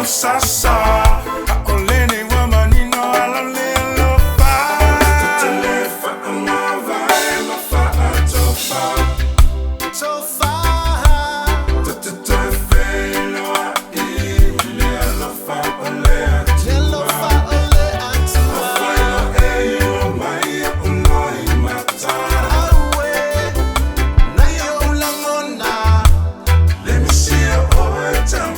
Sasa aolene wa manino alole alofa tutelefa amava emafa atofa tofa tututefelo ile alofa ole alofa ole atuwa afailo eyo mai unoi mata awe na yo ulangona let me see you over time.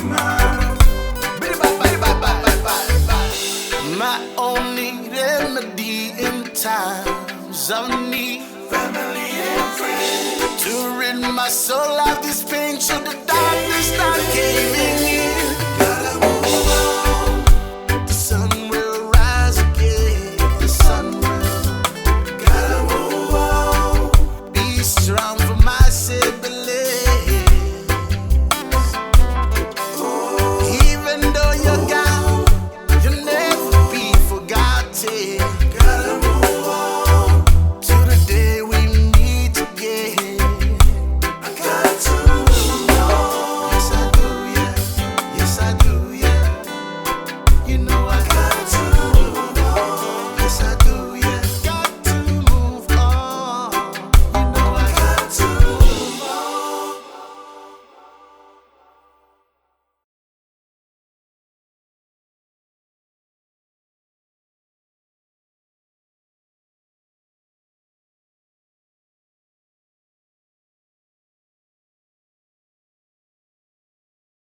My only remedy in times of need, family and friends, to rid my soul of this pain. Should the darkness start caving in, gotta move on. The sun will rise again. The sun will. Gotta move on. Be strong for my siblings. Even though you're gone, you'll never be forgotten. Gotta move on to the day we meet again. I got to move on. Yes I do, yeah. Yes I do, yeah. You know